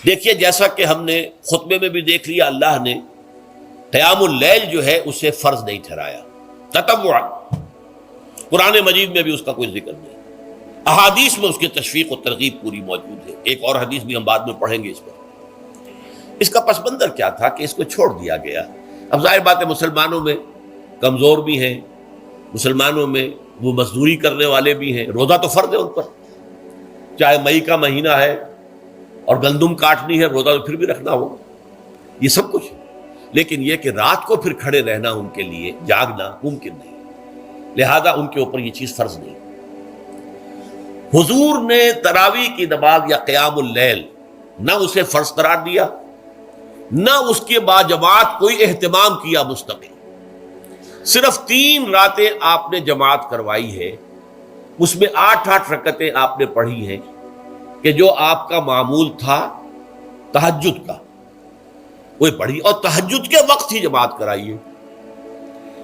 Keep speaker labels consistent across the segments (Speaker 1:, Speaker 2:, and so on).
Speaker 1: دیکھیے جیسا کہ ہم نے خطبے میں بھی دیکھ لیا، اللہ نے قیام اللیل جو ہے اسے فرض نہیں ٹھہرایا تطوعا، قرآن مجید میں بھی اس کا کوئی ذکر نہیں، احادیث میں اس کی تشویق و ترغیب پوری موجود ہے۔ ایک اور حدیث بھی ہم بعد میں پڑھیں گے اس پر۔ اس کا پس منظر کیا تھا کہ اس کو چھوڑ دیا گیا۔ اب ظاہر بات ہے مسلمانوں میں کمزور بھی ہیں، مسلمانوں میں وہ مزدوری کرنے والے بھی ہیں، روزہ تو فرض ہے ان پر، چاہے مئی کا مہینہ ہے اور گندم کاٹنی ہے، روزہ تو پھر بھی رکھنا ہوگا، یہ سب کچھ ہے، لیکن یہ کہ رات کو پھر کھڑے رہنا ان کے لیے، جاگنا ممکن نہیں، لہذا ان کے اوپر یہ چیز فرض نہیں۔ حضور نے تراویح کی نماز یا قیام اللیل نہ اسے فرض قرار دیا، نہ اس کے بعد جماعت کوئی اہتمام کیا مستقل، صرف 3 راتیں آپ نے جماعت کروائی ہے، اس میں 8 رکعتیں آپ نے پڑھی ہیں کہ جو آپ کا معمول تھا تہجد کا وہ پڑھی، اور تہجد کے وقت ہی جماعت کرائی ہے۔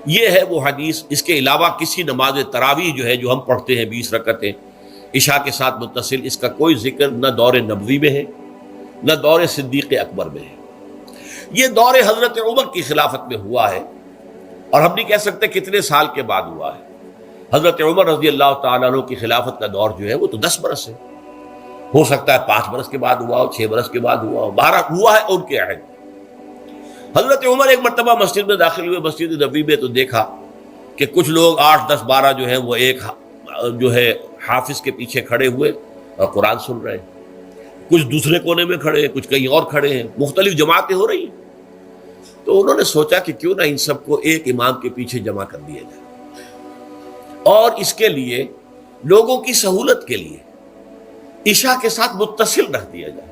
Speaker 1: یہ ہے وہ حدیث۔ اس کے علاوہ کسی نماز تراویح جو ہے جو ہم پڑھتے ہیں 20 رکعتیں عشاء کے ساتھ متصل، اس کا کوئی ذکر نہ دور نبوی میں ہے نہ دور صدیق اکبر میں ہے۔ یہ دور حضرت عمر کی خلافت میں ہوا ہے، اور ہم نہیں کہہ سکتے کتنے سال کے بعد ہوا ہے۔ حضرت عمر رضی اللہ تعالیٰ عنہ کی خلافت کا دور جو ہے وہ تو 10 برس ہے، ہو سکتا ہے 5 برس کے بعد ہوا ہو، 6 برس کے بعد ہوا ہو، 12 ہوا ہے ان کے عہد۔ حضرت عمر ایک مرتبہ مسجد میں داخل ہوئے، مسجد نبوی میں، تو دیکھا کہ کچھ لوگ 8 10 12 جو ہیں وہ ایک جو ہے حافظ کے پیچھے کھڑے ہوئے اور قرآن سن رہے ہیں، کچھ دوسرے کونے میں کھڑے ہیں، کچھ کہیں اور کھڑے ہیں، مختلف جماعتیں ہو رہی ہیں۔ تو انہوں نے سوچا کہ کیوں نہ ان سب کو ایک امام کے پیچھے جمع کر دیا جائے، اور اس کے لیے لوگوں کی سہولت کے لیے عشاء کے ساتھ متصل رکھ دیا جائے،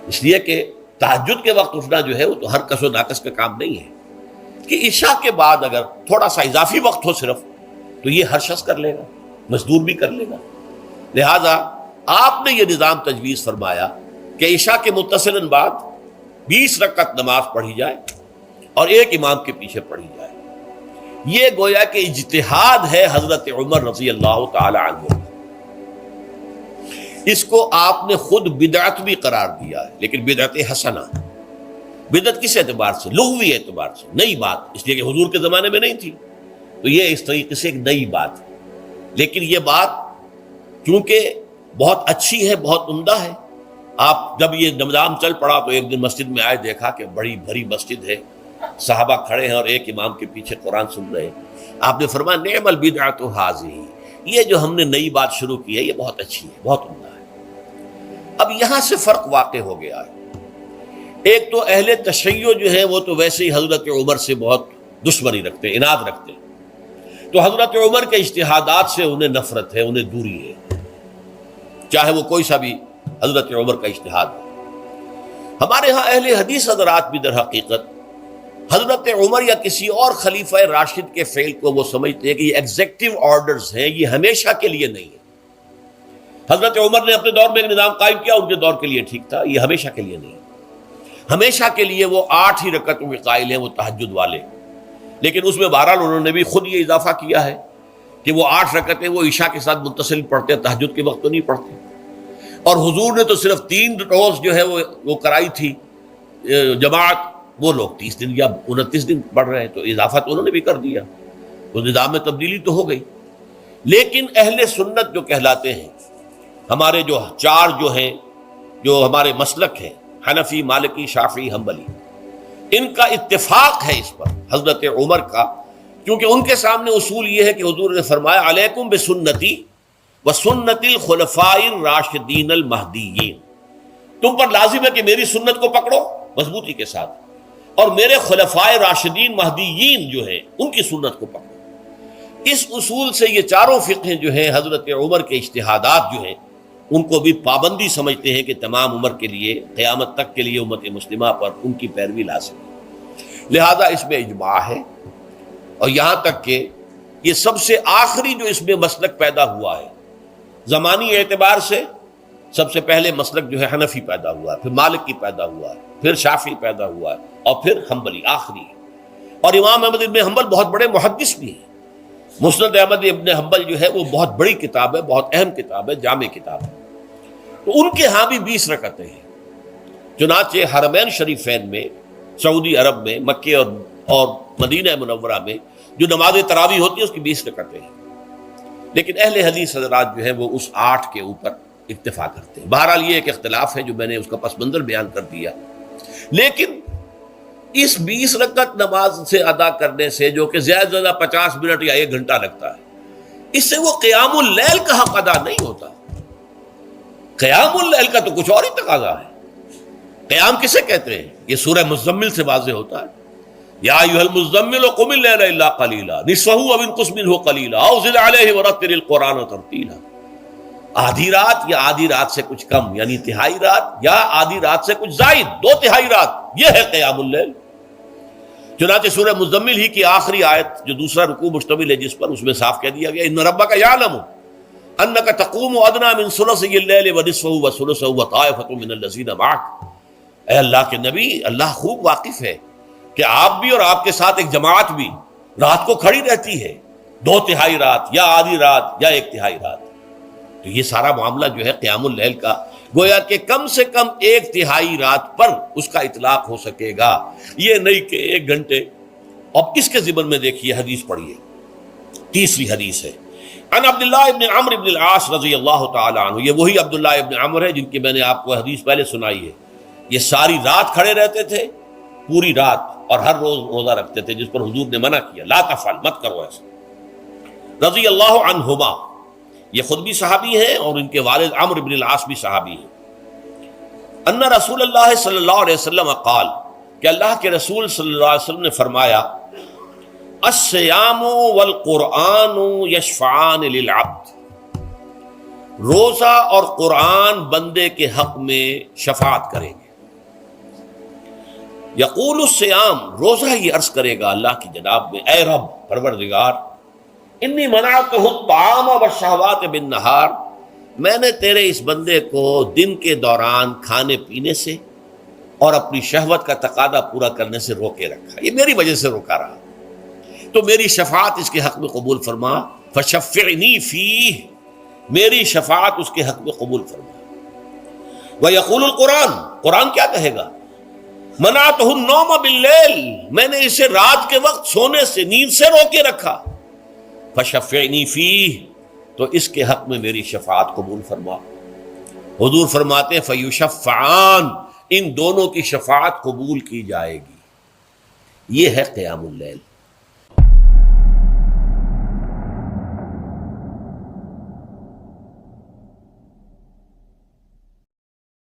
Speaker 1: اس لیے کہ تہجد کے وقت اٹھنا جو ہے وہ تو ہر کس و ناقص کا کام نہیں ہے، کہ عشاء کے بعد اگر تھوڑا سا اضافی وقت ہو صرف، تو یہ ہر شخص کر لے گا، مزدور بھی کر لے گا۔ لہذا آپ نے یہ نظام تجویز فرمایا کہ عشاء کے متصلاً بعد 20 رکعت نماز پڑھی جائے اور ایک امام کے پیچھے پڑھی جائے۔ یہ گویا کہ اجتہاد ہے حضرت عمر رضی اللہ تعالی عنہ، اس کو آپ نے خود بدعت بھی قرار دیا ہے، لیکن بدعت حسنہ۔ بدعت کس اعتبار سے؟ لغوی اعتبار سے، نئی بات، اس لیے کہ حضور کے زمانے میں نہیں تھی، تو یہ اس طریقے سے ایک نئی بات ہے، لیکن یہ بات چونکہ بہت اچھی ہے، بہت عمدہ ہے۔ آپ جب یہ نظام چل پڑا تو ایک دن مسجد میں آئے، دیکھا کہ بڑی بھری مسجد ہے، صحابہ کھڑے ہیں اور ایک امام کے پیچھے قرآن سن رہے ہیں۔ آپ نے فرمایا نعم البدعۃ ھذہ، یہ جو ہم نے نئی بات شروع کی ہے یہ بہت اچھی ہے، بہت عمدہ ہے۔ اب یہاں سے فرق واقع ہو گیا ہے۔ ایک تو اہل تشیع جو ہے وہ تو ویسے ہی حضرت عمر سے بہت دشمنی رکھتے ہیں، عناد رکھتے ہیں، تو حضرت عمر کے اجتہادات سے انہیں نفرت ہے، انہیں دوری ہے، چاہے وہ کوئی سا بھی حضرت عمر کا اجتہاد ہو۔ ہمارے ہاں اہل حدیث حضرات بھی در حقیقت حضرت عمر یا کسی اور خلیفہ راشد کے فعل کو وہ سمجھتے ہیں کہ یہ ایگزیکٹو آرڈرز ہیں، یہ ہمیشہ کے لیے نہیں ہے۔ حضرت عمر نے اپنے دور میں ایک نظام قائم کیا، ان کے دور کے لیے ٹھیک تھا، یہ ہمیشہ کے لیے نہیں ہے۔ ہمیشہ کے لیے وہ 8 ہی رکعتوں کے قائل ہیں، وہ تہجد والے، لیکن اس میں بہرحال انہوں نے بھی خود یہ اضافہ کیا ہے کہ وہ 8 رکعتیں وہ عشاء کے ساتھ متصل پڑھتے ہیں، تہجد کے وقت تو نہیں پڑھتے۔ اور حضور نے تو صرف 3 روز جو ہے وہ کرائی تھی جماعت، وہ لوگ 30 دن یا 29 دن پڑھ رہے ہیں، تو اضافہ تو انہوں نے بھی کر دیا، تو نظام میں تبدیلی تو ہو گئی۔ لیکن اہل سنت جو کہلاتے ہیں، ہمارے جو 4 جو ہیں، جو ہمارے مسلک ہیں، حنفی، مالکی، شافعی، حنبلی، ان کا اتفاق ہے اس پر حضرت عمر کا، کیونکہ ان کے سامنے اصول یہ ہے کہ حضور نے فرمایا علیکم بسنتی وسنت الخلفاء الراشدین المہدیین، تم پر لازم ہے کہ میری سنت کو پکڑو مضبوطی کے ساتھ، اور میرے خلفائے راشدین مہدیین جو ہیں ان کی سنت کو پکڑو۔ اس اصول سے یہ چاروں فقہ جو ہیں حضرت عمر کے اجتہادات جو ہیں ان کو بھی پابندی سمجھتے ہیں کہ تمام عمر کے لیے، قیامت تک کے لیے امت مسلمہ پر ان کی پیروی لازم ہے، لہذا اس میں اجماع ہے۔ اور یہاں تک کہ یہ سب سے آخری جو اس میں مسلک پیدا ہوا ہے زمانی اعتبار سے، سب سے پہلے مسلک جو ہے حنفی پیدا ہوا ہے، پھر مالکی پیدا ہوا ہے، پھر شافعی پیدا ہوا ہے، اور پھر حنبلی آخری ہے۔ اور امام احمد ابن حنبل بہت بڑے محدث بھی ہیں، مسند احمد ابن حنبل جو ہے وہ بہت بڑی کتاب ہے، بہت اہم کتاب ہے، جامع کتاب ہے۔ تو ان کے ہاں بھی 20 رکعتیں ہیں۔ چنانچہ حرمین شریفین میں، سعودی عرب میں، مکے اور مدینہ منورہ میں جو نماز تراویح ہوتی ہے اس کی 20 رکعتیں ہیں، لیکن اہل حدیث حضرات جو ہیں وہ اس 8 کے اوپر اکتفا کرتے ہیں۔ بہرحال یہ ایک اختلاف ہے جو میں نے اس کا پس منظر بیان کر دیا، لیکن اس 20 رکعت نماز سے ادا کرنے سے، جو کہ زیادہ سے زیادہ 50 منٹ یا 1 گھنٹہ لگتا ہے، اس سے وہ قیام اللیل کا حق ادا نہیں ہوتا۔ قیام اللیل کا تو کچھ اور ہی تقاضا ہے۔ قیام کسے کہتے ہیں؟ یہ سورہ مزمل سے واضح ہوتا ہے، یا ایھا المزمل قم اللیل الا قلیلا نصفہ او انقص منہ قلیلا او زد علیہ ورتل القرآن ترتیلا۔ آدھی رات یا آدھی رات سے کچھ کم، یعنی تہائی رات، یا آدھی رات سے کچھ زائد، 2 تہائی رات، یہ ہے قیام اللیل۔ چنانچہ سورہ مزمل ہی کی آخری آیت جو دوسرا رکوع مشتمل ہے جس پر، اس میں صاف کہہ دیا گیا ان ربک یعلم انک تقوم ادنی من ثلثی اللیل ونصفہ وثلثہ وطائفۃ من الذین معک۔ اے اللہ کے نبی، اللہ خوب واقف ہے کہ آپ بھی اور آپ کے ساتھ ایک جماعت بھی رات کو کھڑی رہتی ہے، 2 تہائی رات یا آدھی رات یا 1 تہائی رات۔ تو یہ سارا معاملہ جو ہے قیام اللیل کا، گویا کہ کم سے کم 1 تہائی رات پر اس کا اطلاق ہو سکے گا، یہ نہیں کہ 1 گھنٹے۔ اب اس کے ضمن میں دیکھیے حدیث پڑھیے، تیسری حدیث ہے عن عبداللہ ابن عمرو ابن العاص رضی اللہ تعالی عنہ۔ یہ وہی عبداللہ ابن عمرو ہے جن کی میں نے آپ کو حدیث پہلے سنائی ہے۔ یہ ساری رات کھڑے رہتے تھے، پوری رات، اور ہر روز روزہ رکھتے تھے، جس پر حضور نے منع کیا، لا تفعل، مت کرو ایسا۔ رضی اللہ عنہما، یہ خود بھی صحابی ہیں اور ان کے والد عمرو بن العاص بھی صحابی ہیں۔ ان رسول اللہ صلی اللہ علیہ وسلم قال، کہ اللہ کے رسول صلی اللہ علیہ وسلم نے فرمایا، الصیام والقرآن یشفعان للعبد، روزہ اور قرآن بندے کے حق میں شفاعت کریں گے۔ یقول الصیام، روزہ یہ عرض کرے گا اللہ کی جناب میں، اے رب پروردگار، انی منعتہ الطعام والشہوات بالنہار، میں نے تیرے اس بندے کو دن کے دوران کھانے پینے سے اور اپنی شہوت کا تقاضا پورا کرنے سے روکے رکھا، یہ میری وجہ سے روکا رہا، تو میری شفاعت اس کے حق میں قبول فرما، فشفعنی فیہ، میری شفاعت اس کے حق میں قبول فرما۔ ویقول القرآن، قرآن کیا کہے گا، منعتہ النوم باللیل، میں نے اسے رات کے وقت سونے سے، نیند سے روکے رکھا، فشفعنی فیہ، تو اس کے حق میں میری شفاعت قبول فرما۔ حضور فرماتے ہیں فیشفعان، ان دونوں کی شفاعت قبول کی جائے گی۔ یہ ہے قیام اللیل۔